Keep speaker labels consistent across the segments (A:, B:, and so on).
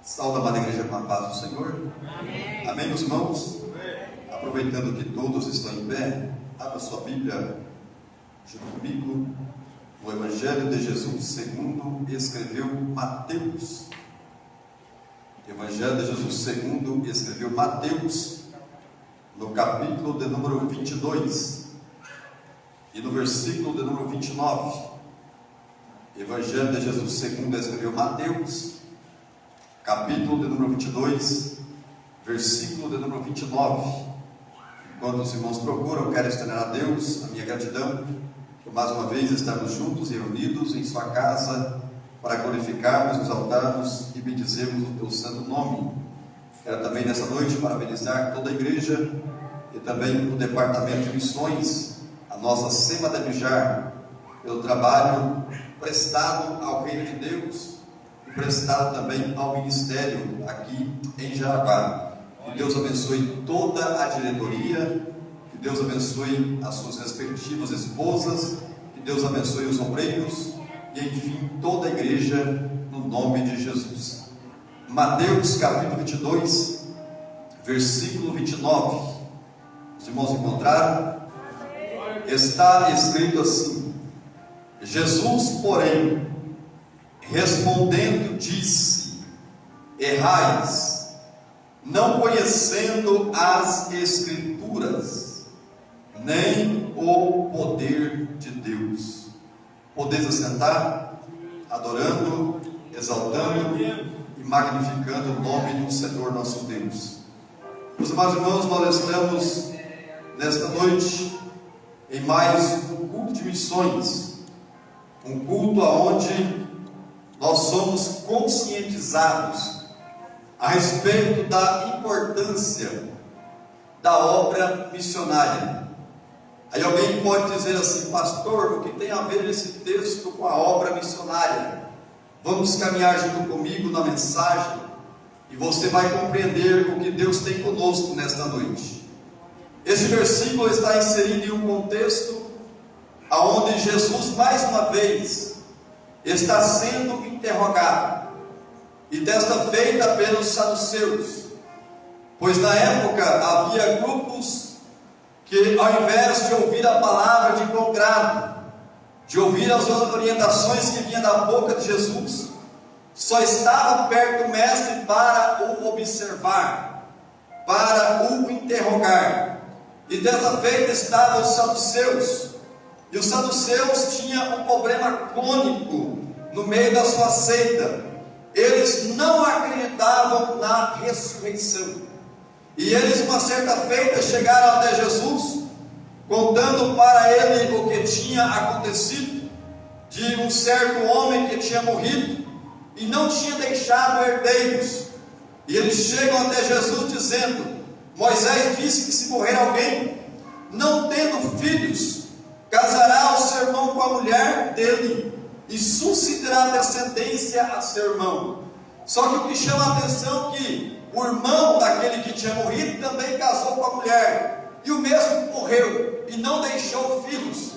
A: Saúde, amada igreja, com a paz do Senhor. Amém. Amém, meus irmãos? Amém. Aproveitando que todos estão em pé, abra sua Bíblia junto comigo no Evangelho de Jesus segundo escreveu Mateus. Evangelho de Jesus segundo escreveu Mateus, no capítulo de número 22 e no versículo de número 29. Evangelho de Jesus segundo escreveu Mateus, capítulo de número 22, versículo de número 29. Enquanto os irmãos procuram, eu quero estender a Deus a minha gratidão por mais uma vez estarmos juntos e reunidos em sua casa para glorificarmos, exaltarmos e bendizermos o teu santo nome. Quero também nessa noite parabenizar toda a igreja e também o departamento de missões, a nossa Sema de Mijar, pelo trabalho prestado ao reino de Deus, prestado também ao ministério aqui em Jaraguá. Que Deus abençoe toda a diretoria, que Deus abençoe as suas respectivas esposas, que Deus abençoe os obreiros e enfim toda a igreja no nome de Jesus. Mateus capítulo 22, versículo 29. Os irmãos encontraram? Está escrito assim: Jesus, porém, respondendo, disse: errais, não conhecendo as Escrituras, nem o poder de Deus. Podeis assentar, adorando, exaltando e magnificando o nome do Senhor nosso Deus. Meus amados irmãos, nós estamos nesta noite em mais um culto de missões, um culto onde nós somos conscientizados a respeito da importância da obra missionária. Aí alguém pode dizer assim: pastor, o que tem a ver esse texto com a obra missionária? Vamos caminhar junto comigo na mensagem e você vai compreender o que Deus tem conosco nesta noite. Esse versículo está inserido em um contexto onde Jesus mais uma vez está sendo interrogado, e desta feita pelos saduceus, pois na época havia grupos que, ao invés de ouvir a palavra de bom grado, de ouvir as orientações que vinham da boca de Jesus, só estavam perto do mestre para o observar, para o interrogar. E desta feita estavam os saduceus, e os saduceus tinham um problema crônico no meio da sua seita. Eles não acreditavam na ressurreição, e eles uma certa feita chegaram até Jesus, contando para ele o que tinha acontecido, de um certo homem que tinha morrido e não tinha deixado herdeiros. E eles chegam até Jesus dizendo: Moisés disse que se morrer alguém, não tendo filhos, casará o seu irmão com a mulher dele, e suscitará descendência a seu irmão. Só que o que chama a atenção é que o irmão daquele que tinha morrido também casou com a mulher, e o mesmo morreu e não deixou filhos.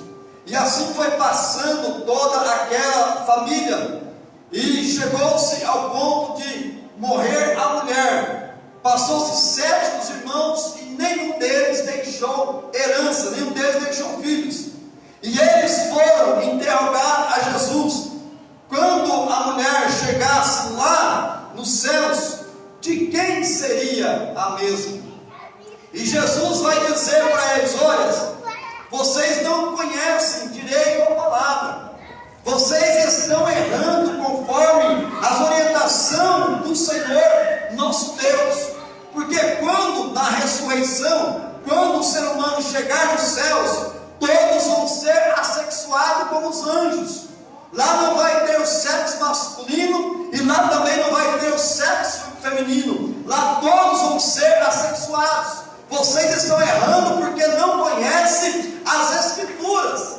A: E assim foi passando toda aquela família, e chegou-se ao ponto de morrer a mulher. Passou-se 7 dos irmãos e nenhum deles deixou herança, nenhum deles deixou filhos. E eles foram interrogar a Jesus: quando a mulher chegasse lá nos céus, de quem seria a mesma? E Jesus vai dizer para eles: olha, vocês não conhecem direito a palavra, vocês estão errando conforme as orientações do Senhor nosso Deus. Porque quando na ressurreição, quando o ser humano chegar nos céus, todos vão ser assexuados como os anjos. Lá não vai ter o sexo masculino e lá também não vai ter o sexo feminino. Lá todos vão ser assexuados. Vocês estão errando porque não conhecem as Escrituras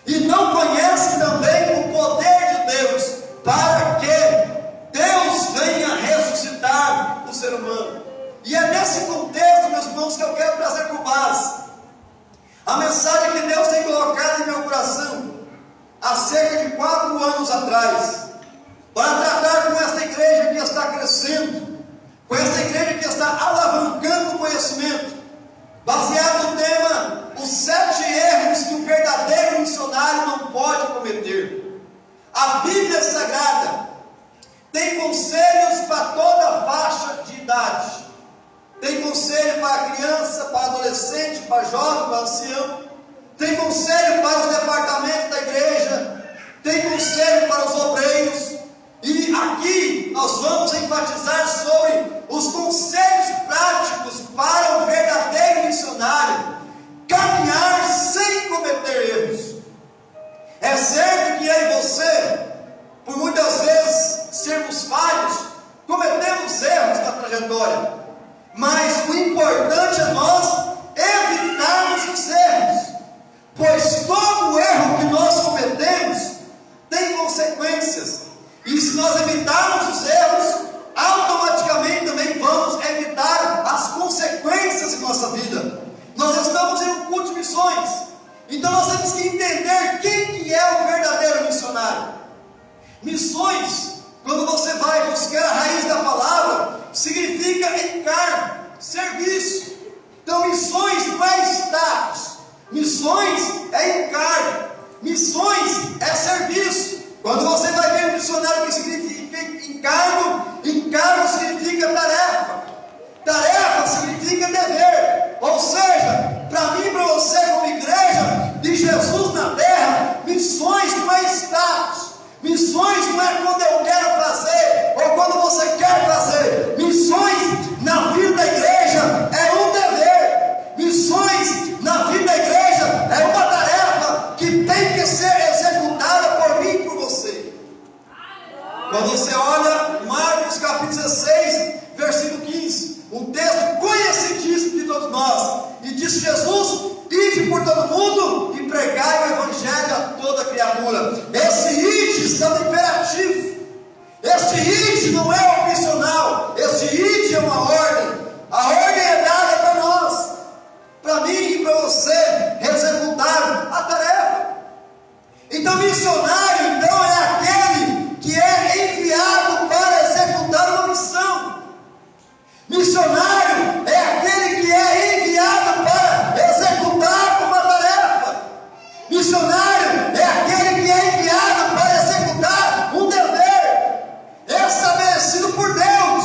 A: e não conhecem também o poder de Deus, para que Deus venha ressuscitar o ser humano. E é nesse contexto, meus irmãos, que eu quero trazer por base a mensagem que Deus tem colocado em meu coração há cerca de 4 anos atrás, para tratar com esta igreja que está crescendo,
B: Foi essa igreja que está alavancando o conhecimento, baseado no tema, os 7 erros que um verdadeiro missionário não pode cometer. A Bíblia Sagrada tem conselhos para toda a faixa de idade. Tem conselho para criança, para adolescente, para jovem, para ancião. Tem conselho para os departamentos da igreja. Tem conselho para os obreiros. E aqui nós vamos enfatizar sobre os conselhos práticos para o verdadeiro missionário caminhar sem cometer erros. É certo que eu e você, por muitas vezes sermos falhos, cometemos erros na trajetória, mas o importante é nós evitarmos os erros, pois todo erro que nós cometemos tem consequências, e se nós evitarmos os erros, automaticamente também vamos evitar as consequências em nossa vida. Nós estamos em um culto de missões, então nós temos que entender quem que é o verdadeiro missionário. Missões, quando você vai buscar a raiz da palavra, significa encargo, serviço. Então missões não é status, missões é encargo, missões é serviço. Quando você vai ver um missionário que significa encargo, encargo significa tarefa, tarefa significa dever. Ou seja, para mim e para você como igreja de Jesus na terra, missões não é status, missões não é quando eu quero fazer ou quando você quer fazer. Missões na vida da igreja é um dever, missões na vida da igreja é uma tarefa que tem que ser executada por mim e por você. Quando você olha Marcos capítulo 16, versículo 15, um texto conhecidíssimo de todos nós, e disse Jesus: ide por todo mundo e pregai o evangelho a toda criatura. Esse ide está no imperativo. Este ide não é opcional, este ide é uma ordem. A ordem é dada para nós, para mim e para você executar a tarefa. Então missionário então é aquele que é enviado para executar uma missão. Missionário é aquele que é enviado para executar uma tarefa. Missionário é aquele que é enviado para executar um dever estabelecido por Deus.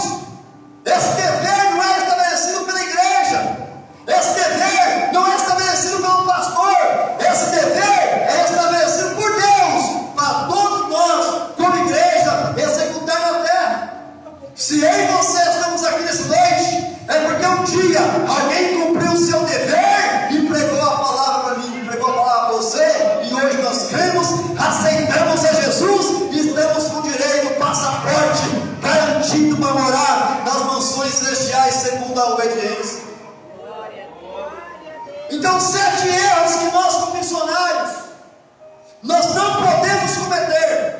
B: Esse dever não é estabelecido pela igreja, esse dever não é estabelecido pelo pastor, esse dever é estabelecido por Deus para todos nós como igreja executar na terra. Se eu e você estamos aqui nessa noite, é porque um dia alguém cumpriu o seu dever e pregou a palavra para mim, pregou a palavra para você, e hoje nós cremos, aceitamos a Jesus e estamos com direito, passaporte garantido para morar nas mansões celestiais segundo a obediência. Então 7 erros que nós como missionários nós não podemos cometer.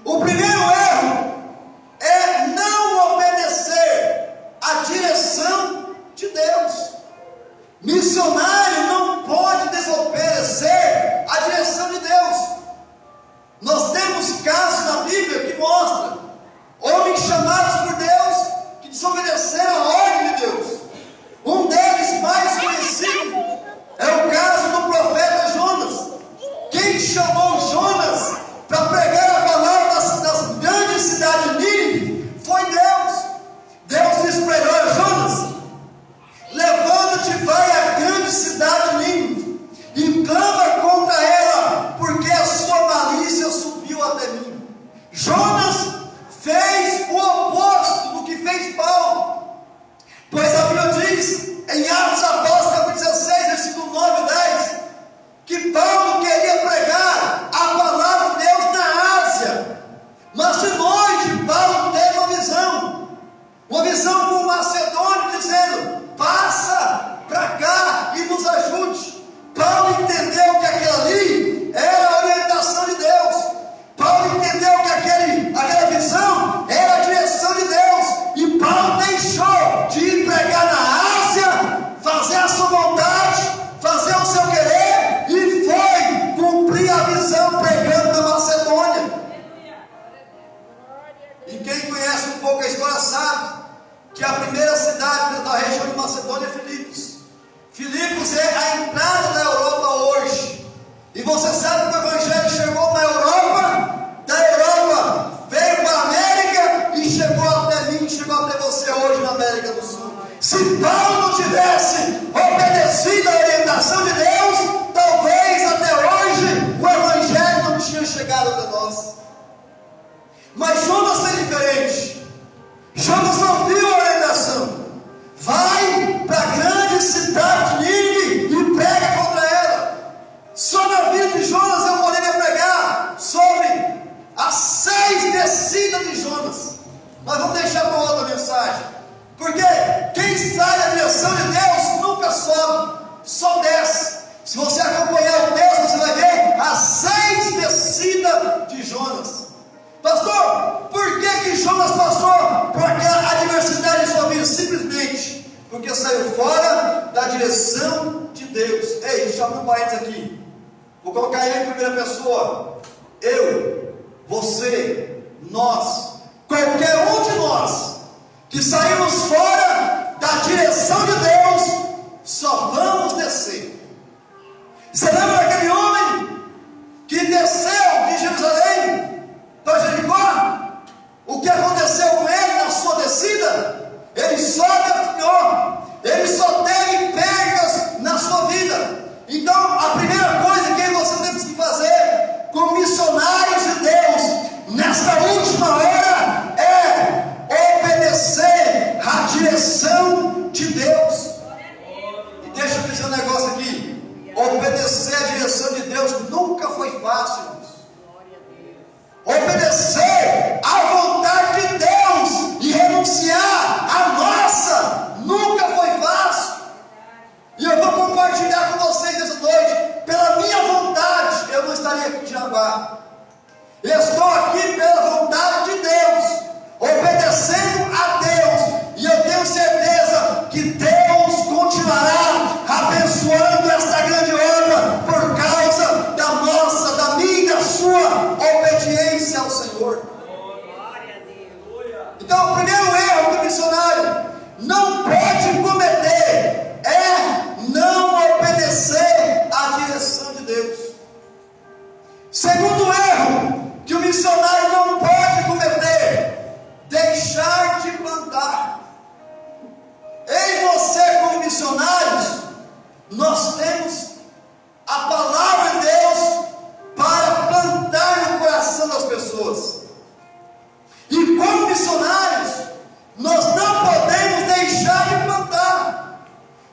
B: O primeiro erro é não obedecer à direção de Deus. Missionário não pode desobedecer à direção de Deus. Nós temos casos na Bíblia que mostram homens chamados por Deus que desobedeceram a ordem de Deus. Um deles mais conhecido é o caso do profeta Jonas. Quem chamou Jonas para pregar a palavra nas grandes cidades Filipos é a entrada da Europa hoje. E você sabe que o Evangelho chegou na Europa, da Europa veio para a América e chegou até mim, chegou até você hoje na América do Sul. Se Paulo não tivesse obedecido à orientação de Deus, talvez até hoje o Evangelho não tinha chegado até nós. Mas Jonas foi diferente. Jonas não viu a orientação. Vai para a grande cidade de Nínive e prega contra ela. Só na vida de Jonas eu poderia pregar sobre as 6 descidas de Jonas. Mas vamos deixar para outra mensagem. Porque quem sai na direção de Deus nunca sobe, só desce. Se você acompanhar o texto, você vai ver as 6 descidas de Jonas. Pastor, por que Jonas passou por aquela adversidade em sua vida? Simplesmente porque saiu fora da direção de Deus. Ei, deixa eu abrir um parênteses aqui. Vou colocar ele em primeira pessoa. Eu, você, nós, qualquer um de nós que saímos fora da direção de Deus, só vamos descer. Você lembra daquele homem que desceu de Jerusalém para Jericó? O que aconteceu com ele na sua descida? Ele só definhou, ele só teve perdas na sua vida. Então a primeira coisa que você tem que fazer como missionários de Deus nesta última hora é obedecer à direção de Deus. E deixa eu dizer um negócio aqui: obedecer à direção de Deus nunca foi fácil. Obedecer à vontade de Deus e renunciar à nossa nunca foi fácil. E eu vou compartilhar com vocês essa noite. Pela minha vontade eu não estaria aqui em Jaraguá. Eu estou aqui pela vontade de Deus, obedecendo a Deus, e eu tenho certeza que Deus continuará abençoando esta grande obra por causa da nossa, da minha e da sua obediência ao Senhor. Então o primeiro erro que o missionário não pode cometer é não obedecer à direção de Deus. Segundo erro que o missionário não pode cometer: deixar de plantar. Eu e você, como missionários, nós temos a palavra de Deus para plantar no coração das pessoas. E como missionários, nós não podemos deixar de plantar.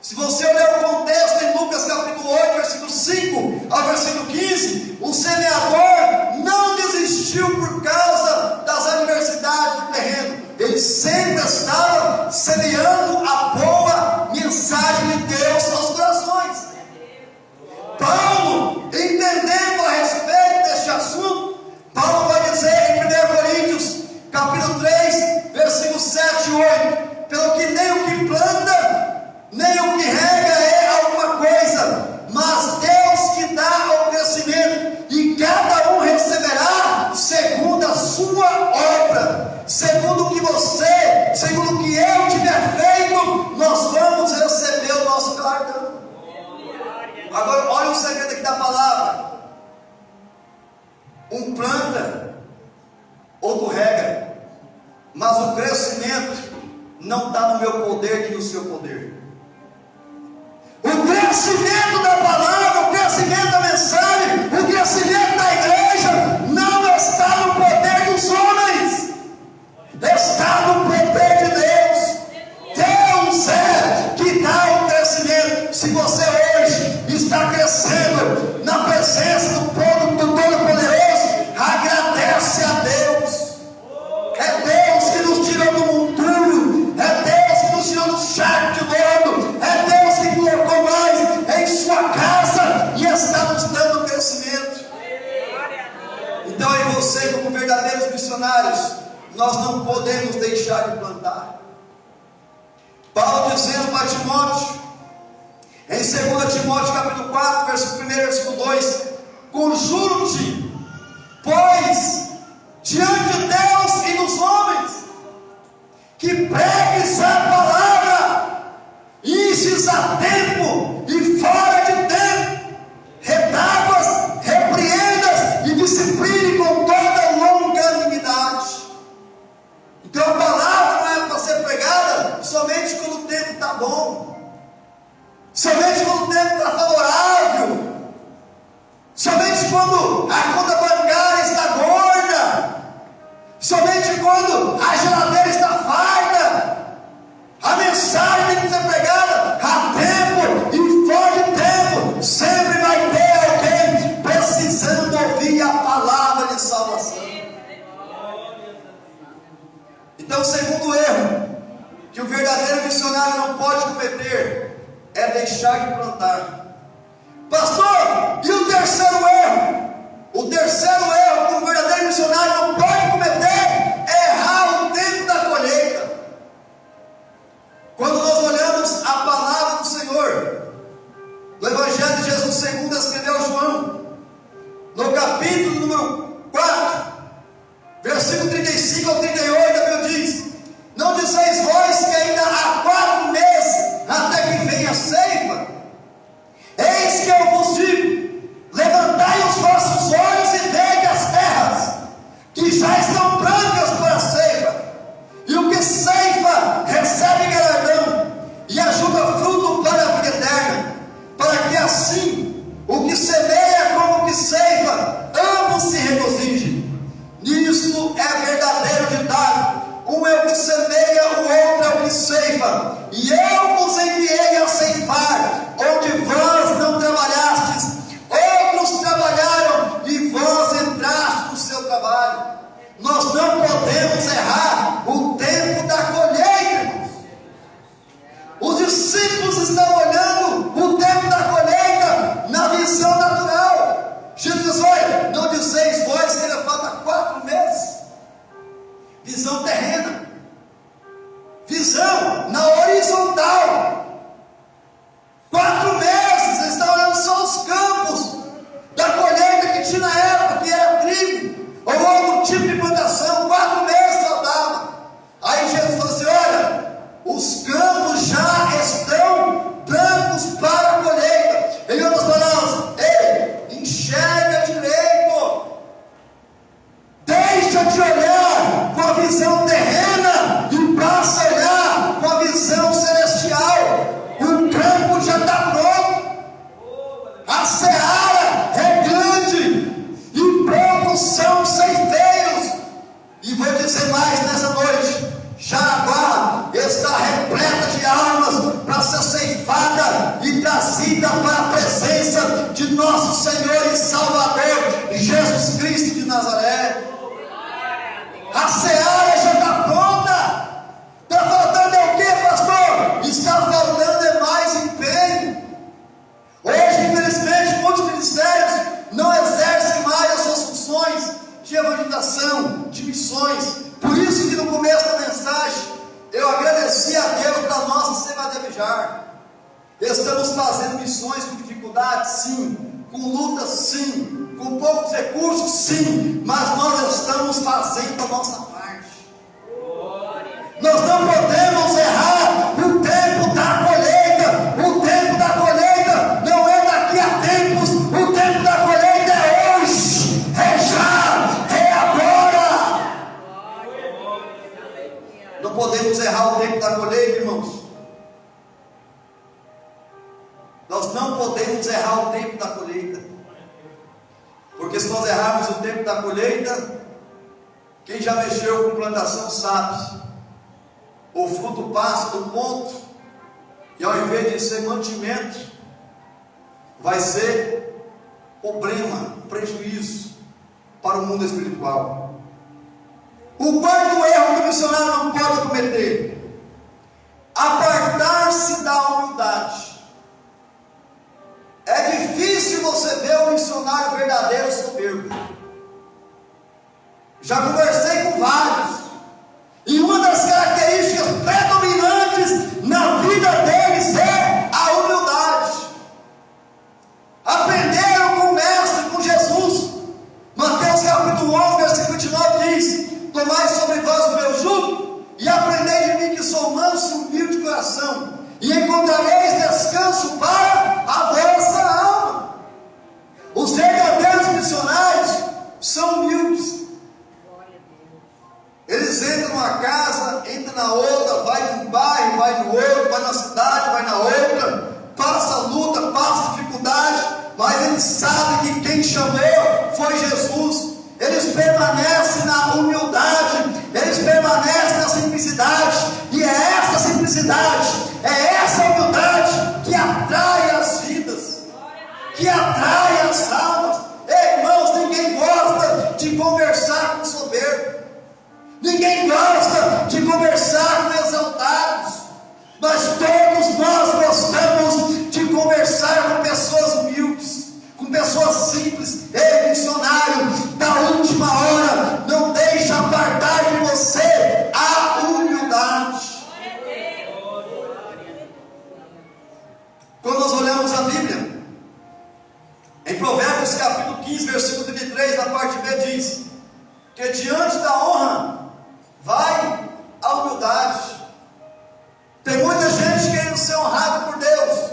B: Se você olhar o contexto em Lucas capítulo 8, versículo 5 ao versículo 15, o semeador não desistiu por causa das adversidades do terreno. Ele sempre estava semeando a boa mensagem de Deus aos corações. Paulo, entendendo a respeito deste assunto, Paulo vai dizer em 1 Coríntios capítulo 3, versículos 7 e 8: pelo que nem o que planta, nem o que rega é alguma coisa, mas Deus que dá o crescimento, e cada um receberá segundo a sua obra, segundo o que você, segundo o que eu tiver feito, nós vamos receber o nosso galardão. Agora olha o segredo aqui da palavra: um planta, outro rega, mas o crescimento não está no meu poder nem no seu poder. O crescimento da palavra, o crescimento da mensagem, o crescimento da igreja não está no poder dos homens, está no poder de Deus. Deus é que dá o crescimento. Se você hoje está crescendo na presença do Todo-Poderoso, agradece a Deus. É Deus que nos tirou do monturo, é Deus que nos tirou do charco de lodo, é Deus que colocou mais em sua casa e está nos dando crescimento. Então eu e você, como verdadeiros missionários, nós não podemos deixar de plantar. Paulo dizendo para Timóteo, em 2 Timóteo capítulo 4, versículo 1, versículo 2: conjuro-te, pois, diante de Deus e dos homens, que pregues a palavra, e enches a tempo bom, somente quando o tempo está favorável, somente quando a conta bancária está gorda, somente quando a geladeira está farta. A mensagem tem que ser pregada a tempo e fora de tempo. Sempre vai ter alguém precisando ouvir a palavra de salvação. Então, o segundo erro que o verdadeiro missionário não pode cometer é deixar de plantar. Pastor, e o terceiro erro? O terceiro erro que o verdadeiro missionário não pode cometer é errar o tempo da colheita. Quando nós olhamos a palavra do Senhor, no Evangelho de Jesus segundo escreveu João, no capítulo número 4, versículo 35 ao 38, a Bíblia diz: não disseis vós que ainda há 4 meses até que venha a ceifa? Eis que eu vos digo, levantai os vossos olhos e vede as terras, que já estão brancas para a ceifa, e o que ceifa recebe galardão, e ajuda fruto para a vida eterna, para que assim o que semeia como o que ceifa, ambos se regozijem. Nisto é verdadeiro ditado: um é o que semeia, o outro é o que ceifa. E eu vos enviei a ceifar, onde vós não trabalhastes. Outros trabalharam e vós entrastes no seu trabalho. Nós não podemos errar o tempo da colheita, irmãos. Os discípulos estão olhando o tempo da colheita na visão natural. Jesus diz: olha, não disseis vós que ainda falta 4 meses. Visão terrena, visão na horizontal. 4 meses, eles estão olhando só os campos da colheita que tinha na época, que era trigo ou outro tipo de plantação. 4 meses faltava. Aí Jesus falou assim: olha, os campos já estão brancos para a colheita. Em outras palavras, ei, enxerga direito, deixa de olhar com a visão terrena e passa a olhar com a visão celestial. O campo já está pronto, a seara é grande e poucos são ceifeiros. E vou dizer mais nessa noite: Jaraguá está repleta de almas para ser ceifada e trazida para a presença de nosso Senhor e Salvador Jesus Cristo de Nazaré. A seara já está pronta. Está faltando é o que, pastor? Está faltando é mais empenho. Hoje, infelizmente, muitos ministérios não exercem mais as suas funções de evangelização, de missões. Por isso que no começo da mensagem eu agradeci a Deus pela nossa Sebadebejar. Estamos fazendo missões com dificuldades, sim, com lutas, sim, com poucos recursos, sim, mas nós estamos fazendo a nossa parte. Nós não podemos errar o tempo da colheita. O tempo da colheita não é daqui a tempos, o tempo da colheita é hoje, é já, é agora. Não podemos errar o tempo da colheita, irmãos. Nós não podemos errar o tempo da colheita, porque se nós errarmos o tempo da colheita, quem já mexeu com plantação sabe, o fruto passa do ponto, e ao invés de ser mantimento, vai ser problema, prejuízo para o mundo espiritual. O quarto erro que o missionário não pode cometer: apartar-se da humildade. É difícil você ver um missionário verdadeiro soberbo. Já conversei com vários, e uma das características predominantes na vida deles é a humildade. Aprenderam com o Mestre, com Jesus. Mateus capítulo 11, versículo 29 diz: tomai sobre vós o meu jugo e aprendei de mim, que sou manso e humilde de coração, e encontrareis descanso para a vossa alma. Os verdadeiros missionários são humildes. Eles entram numa casa, entram na outra, vai de um bairro, vai no outro, vai na cidade, vai na outra, passa luta, passa dificuldade, mas eles sabem que quem chamou foi Jesus. Eles permanecem na humildade, eles permanecem na simplicidade, e é essa simplicidade, é essa humildade que atrai as vidas, que atrai as almas. Ei, irmãos, ninguém gosta de conversar com soberbo, ninguém gosta de conversar com exaltados, mas todos nós gostamos de conversar com pessoas humildes, com pessoas simples. Ei, missionário, da última hora, não deixa apartar de você a humildade. Quando nós olhamos a Bíblia, em Provérbios capítulo 15, versículo 33, na parte B, diz que diante da honra vai a humildade. Tem muita gente querendo ser honrada por Deus,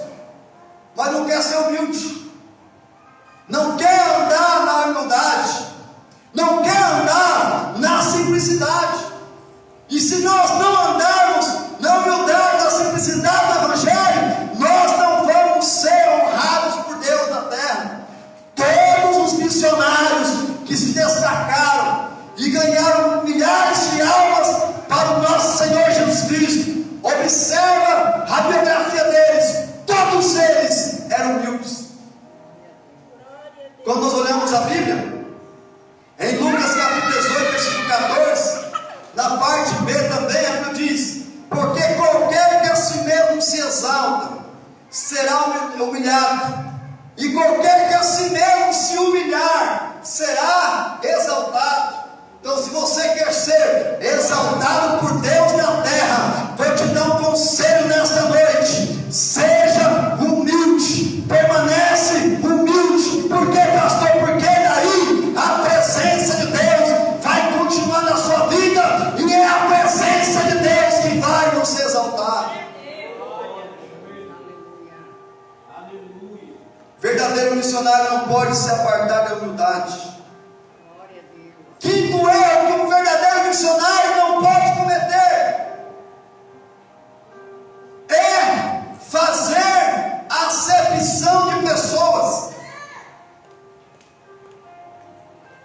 B: mas não quer ser humilde, não quer andar na humildade, não quer andar na simplicidade. E se nós não andarmos na humildade, na simplicidade do Evangelho, nós não vamos ser honrados por Deus na terra. Todos os missionários que se destacaram e ganharam milhares de almas para o nosso Senhor Jesus Cristo, observa a biografia deles, todos eles eram humildes. Quando nós olhamos a Bíblia, em Lucas capítulo 18, versículo 14, na parte B também, a Bíblia diz: porque qualquer que a si mesmo se exalta, será humilhado, e qualquer que a si mesmo se humilhar, será exaltado. Então, se você quer ser exaltado por Deus na terra, vou te dar um conselho nesta noite: seja humilde, permanece humilde. Por quê, pastor? Porque daí a presença de Deus vai continuar na sua vida, e é a presença de Deus que vai nos exaltar. Verdadeiro missionário não pode se apartar da humildade. Quinto erro que um verdadeiro missionário não pode cometer é fazer acepção de pessoas.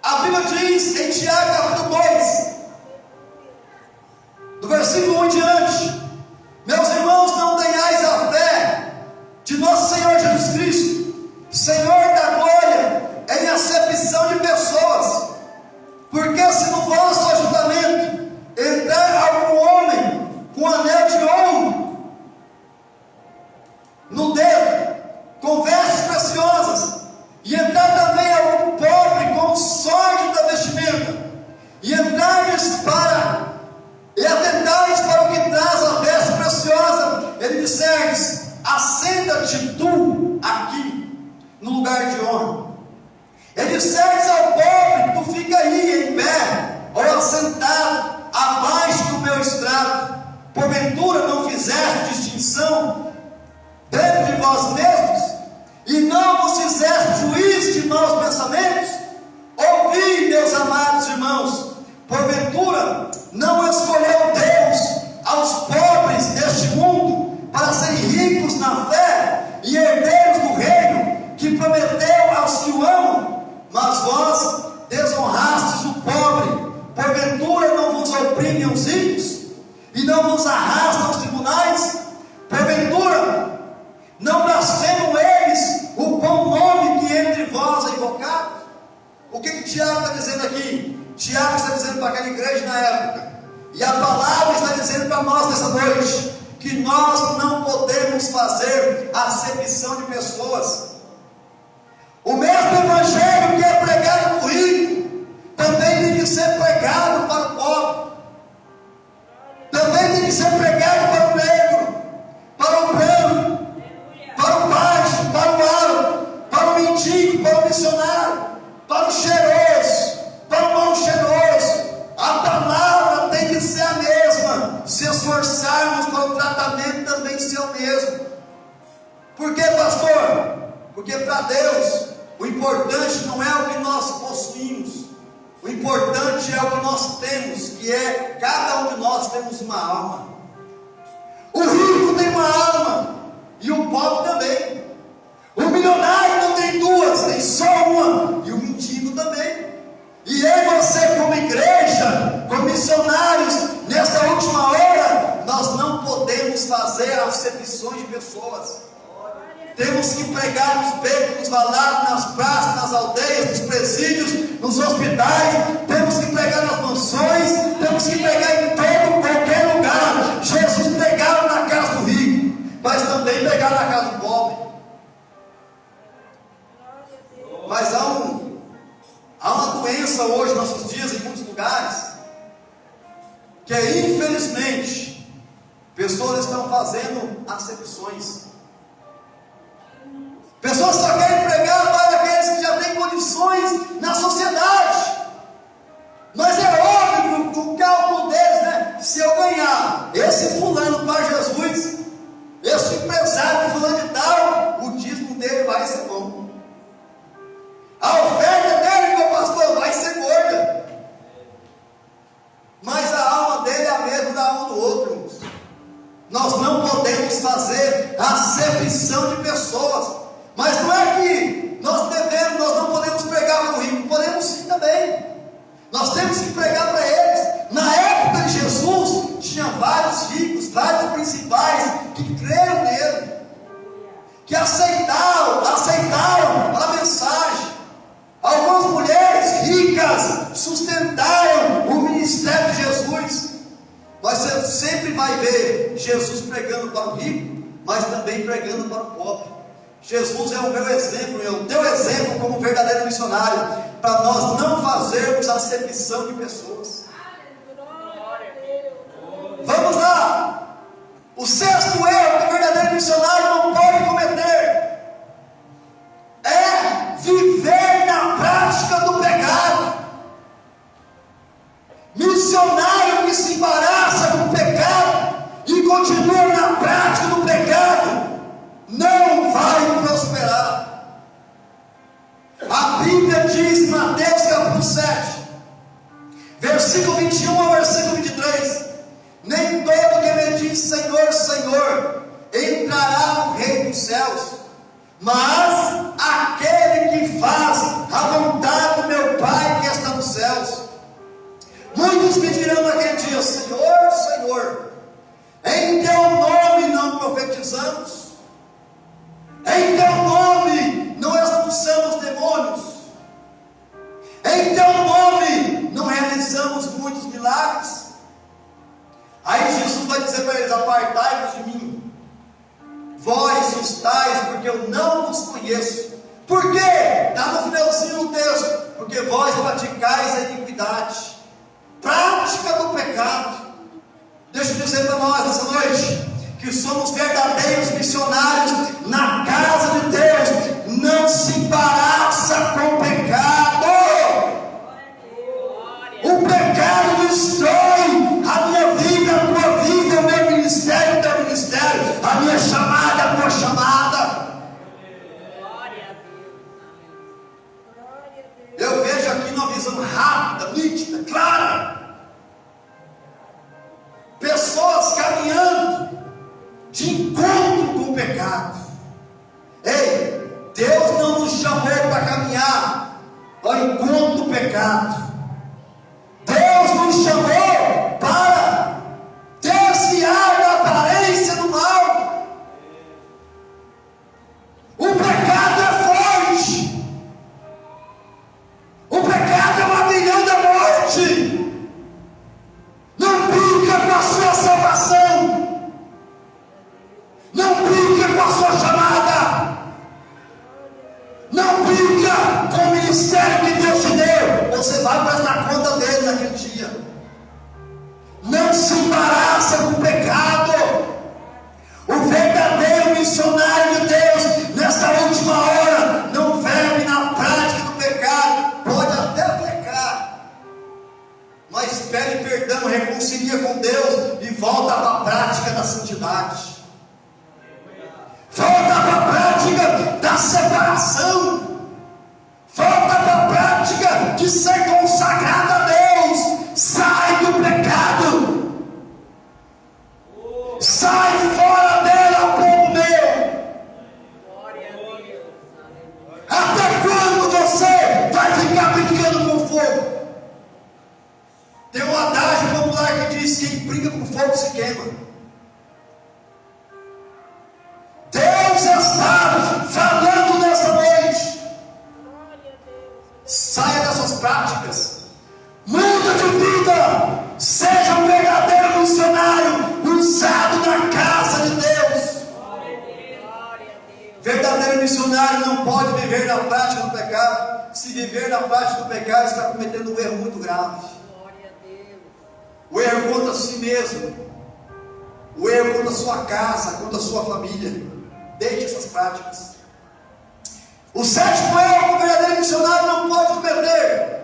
B: A Bíblia diz em Tiago capítulo 2, do versículo 1 em diante: meus irmãos, não tenhais a fé de nosso Senhor Jesus Cristo, Senhor da glória, em acepção de pessoas. Porque se no vosso ajuntamento entrar algum homem com anel de ouro no dedo, com vestes preciosas, e entrar também algum pobre com sórdida vestimenta, e entrares e atentares para o que traz a veste preciosa, ele disseres: assenta-te tu aqui no lugar de honra. Ele disseres ao pobre: tu fica aí em pé, ou assentado abaixo do meu estrado. Porventura não fizeste distinção dentro de vós mesmos, e não vos fizeste juízo de maus pensamentos? Ouvi, meus amados irmãos, porventura não escolheu Deus aos pobres deste mundo para serem ricos na fé e herdeiros do reino que prometeu aos que o amam? Mas vós desonrastes o pobre. Porventura não vos oprimem os ricos e não vos arrastam aos tribunais? Porventura não blasfemam eles o bom nome que entre vós é invocado? O que Tiago está dizendo aqui? Tiago está dizendo para aquela igreja na época, e a palavra está dizendo para nós nessa noite, que nós não podemos fazer acepção de pessoas. O mesmo evangelho que é pregado para o rico, também tem que ser pregado para o pobre, também tem que ser pregado para o negro, para o branco, para o baixo, para o alto, para o mendigo, para o missionário, para o cheiroso, para o mal cheiroso. A palavra tem que ser a mesma, se esforçarmos para o tratamento também ser o mesmo. Por quê, pastor? Porque para Deus o importante não é o que nós possuímos, o importante é o que nós temos, que é: cada um de nós temos uma alma. O e o pobre também. O milionário não tem duas, tem só uma, e o mendigo também. E eu e você, como igreja, como missionários, nesta última hora, nós não podemos fazer acepções de pessoas. Temos que pregar nos becos, nos valados, nas praças, nas aldeias, nos presídios, nos hospitais. Temos que pregar nas mansões. Temos que pregar em todo, qualquer lugar. Jesus pregava na casa do rico, mas também pregava na casa do pobre. Mas há uma doença hoje, nos nossos dias, em muitos lugares, que é, infelizmente, pessoas estão fazendo acepções. Pessoas só querem pregar para aqueles que já têm condições na sociedade. Mas é óbvio que o cálculo deles, né? Se eu ganhar esse fulano para Jesus, esse empresário fulano de tal, o dízimo dele vai ser bom. A oferta dele, meu pastor, vai ser gorda. Mas a alma dele é a mesma da alma do outro, irmãos. Nós não podemos fazer acepção de pessoas. Mas não é que nós não podemos pregar para o rico, podemos sim também. Nós temos que pregar para eles. Na época de Jesus, tinha vários ricos, vários principais, que creram nele, que aceitaram a mensagem. Algumas mulheres ricas sustentaram o ministério de Jesus. Mas você sempre vai ver Jesus pregando para o rico, mas também pregando para o pobre. Jesus é o meu exemplo, é o teu exemplo como verdadeiro missionário, para nós não fazermos acepção de pessoas. Vamos lá. O sexto erro que o verdadeiro missionário não pode cometer é viver na prática do pecado. Missionário que se embaraça com o pecado e continua na prática do pecado não vai prosperar. A Bíblia diz em Mateus capítulo 7, versículo 21 ao versículo 23: nem todo que me diz Senhor, Senhor entrará no reino dos céus, mas aquele que faz a vontade do meu Pai que está nos céus. Muitos me dirão naquele dia: Senhor, Senhor, em teu nome não profetizamos, em teu nome não expulsamos demônios, em teu nome não realizamos muitos milagres. Aí Jesus vai dizer para eles: apartai-vos de mim, vós os tais, porque eu não vos conheço. Por quê? Está no finalzinho do texto: porque vós praticais a iniquidade, prática do pecado. Deixa eu dizer para nós nessa noite, que somos verdadeiros missionários na casa de Deus. Não se embaraça com o pecado. O pecado destrói a minha vida, a tua vida, o meu ministério, o teu ministério, a minha chamada, a tua chamada. Eu vejo aqui numa visão rápida, nítida, clara, pessoas caminhando de encontro com o pecado. Ei, Deus não nos chamou para caminhar ao encontro do pecado. Deus nos chamou para desviar da aparência do mal. O pecado é forte. O pecado é uma milhão da morte. Não brinca com a sua salvação. Não brinca com a sua chamada. Não brinca com o ministério que Deus te deu. Você vai prestar conta dele naquele dia. Não se embaraça com o pecado. O verdadeiro missionário de Deus, nesta última hora, não vive na prática do pecado. Pode até pecar, mas pede perdão, reconcilia com Deus e volta para a prática da santidade. Volta para a prática da separação. Volta para a prática de ser consagrado a Deus. Sai do pecado. Sai fora dela, povo meu. tema. Deus está falando nessa noite. Saia das suas práticas, muda de vida, seja um verdadeiro missionário usado na casa de Deus. Verdadeiro missionário não pode viver na prática do pecado. Se viver na prática do pecado, está cometendo um erro muito grave. O erro contra si mesmo, o erro contra a sua casa, contra a sua família. Deixe essas práticas. O sétimo erro que o verdadeiro missionário não pode cometer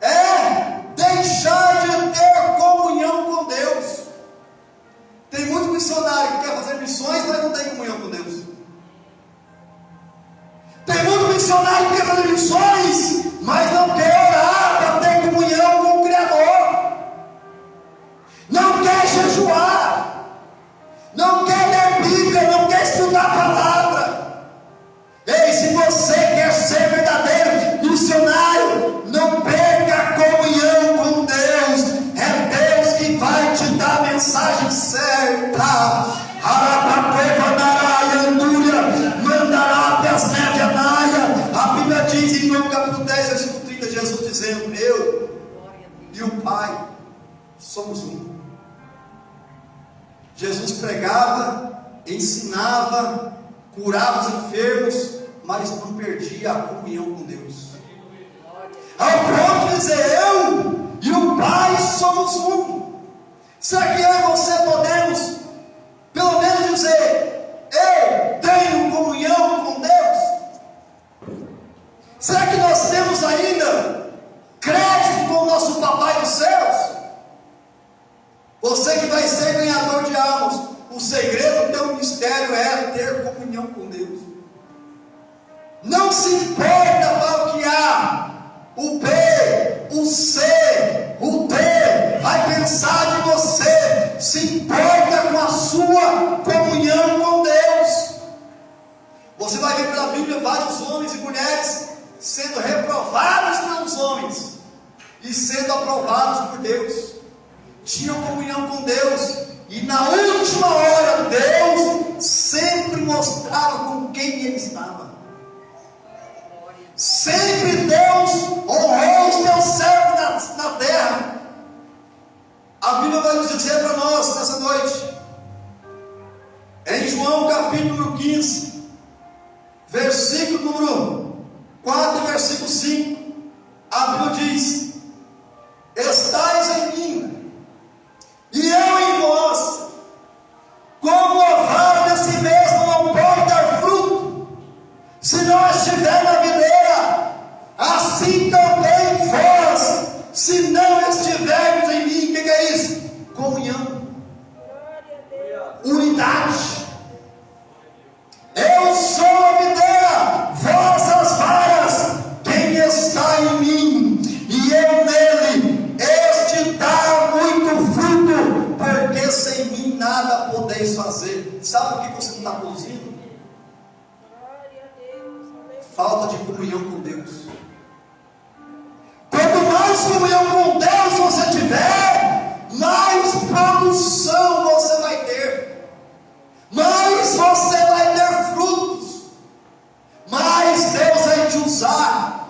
B: é deixar de ter comunhão com Deus. Tem muito missionário que quer fazer missões, mas não tem comunhão com Deus. Tem muito missionário que quer fazer missões, mas não quer orar para ter comunhão com o Criador. Não quer jejuar, não quer ler Bíblia, não quer estudar a palavra. Ei, se você quer ser verdadeiro missionário, não perca a comunhão com Deus. É Deus que vai te dar a mensagem certa. A Bíblia diz em João capítulo 10, versículo 30, Jesus dizendo: eu e o Pai somos um. Jesus pregava, ensinava, curava os enfermos, mas não perdia a comunhão com Deus. Ao ponto de dizer: eu e o Pai somos um. Será que eu e você podemos pelo menos dizer: eu tenho comunhão com Deus? Será que nós temos ainda crédito com o nosso Papai dos céus? Você que vai ser ganhador de almas, o segredo do teu ministério é ter comunhão com Deus. Não se importa para o que há, o B, o C, o D vai pensar de você. Se importa com a sua comunhão com Deus. Você vai ver pela Bíblia vários homens e mulheres sendo reprovados pelos homens e sendo aprovados por Deus. Tinham comunhão com Deus, e na última hora Deus sempre mostrava com quem ele estava. Sempre Deus honrou os teus servos na terra. A Bíblia vai nos dizer para nós nessa noite, em João capítulo 15, versículo número 4, versículo 5, a Bíblia diz: estais em mim e eu em vós, como a vara de si mesmo não pode dar fruto, se não estiver na videira, assim também vós, se não estivermos em mim. O que é isso? Comunhão, unidade. Eu sou a videira, vós as varas. Quem está em mim e eu nele, este dá muito fruto, porque sem mim nada podeis fazer. Sabe o que você não está produzindo? Falta de comunhão com Deus. Quanto mais comunhão com Deus você tiver, mais produção você vai ter, mais você vai ter frutos, mais Deus vai te usar,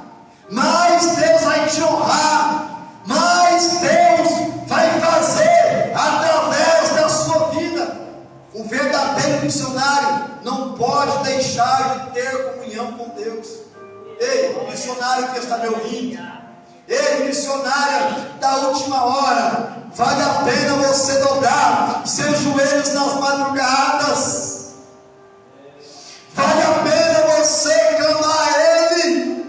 B: mais Deus vai te honrar, mais Deus vai fazer através da sua vida. Um verdadeiro missionário não pode deixar de ter comunhão com Deus. Ei, missionário que está me ouvindo, ei, missionária da última hora, vale a pena você dobrar seus joelhos nas madrugadas, vale a pena você clamar a Ele,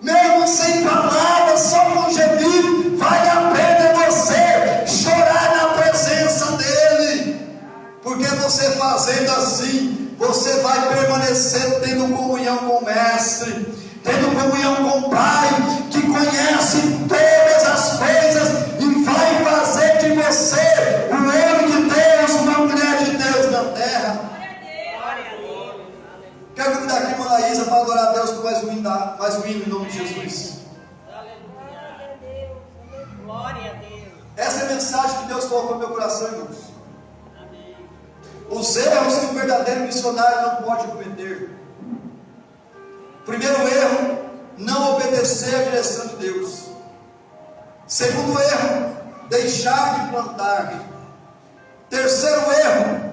B: mesmo sem palavras, só com gemido. Vale a pena você chorar na presença dEle, porque você fazendo assim, você vai permanecer tendo comunhão com o Mestre, tendo comunhão com o Pai, que conhece todas as coisas e vai fazer de você um homem de Deus, uma mulher de Deus na terra. Quero convidar aqui uma Laísa para adorar a Deus com mais um hino em nome de Jesus.
C: Glória a Deus.
B: Essa é a mensagem que Deus Deus colocou no meu coração, irmãos. Os erros que um verdadeiro missionário não pode cometer. Primeiro erro, não obedecer à direção de Deus. Segundo erro, deixar de plantar. Terceiro erro,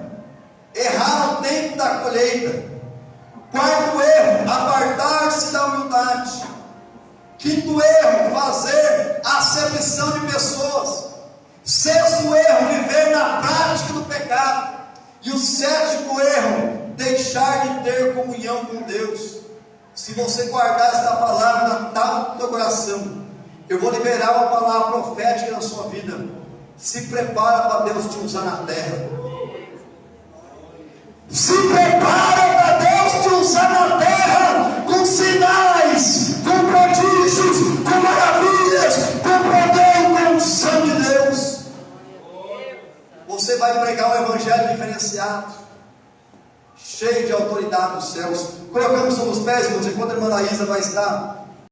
B: errar no tempo da colheita. Quarto erro, apartar-se da humildade. Quinto erro, fazer acepção de pessoas. Sexto erro, viver na prática do pecado. E o sétimo erro, deixar de ter comunhão com Deus. Se você guardar esta palavra no teu coração, eu vou liberar uma palavra profética na sua vida. Se prepara para Deus te usar na terra. Se prepara para Deus te usar na terra, com sinais, com prodígios, com maravilhas, com poder e com unção de Deus. Você vai pregar um evangelho diferenciado, cheio de autoridade dos céus. Colocamos sobre os pés, irmãos, enquanto a irmã Laísa vai estar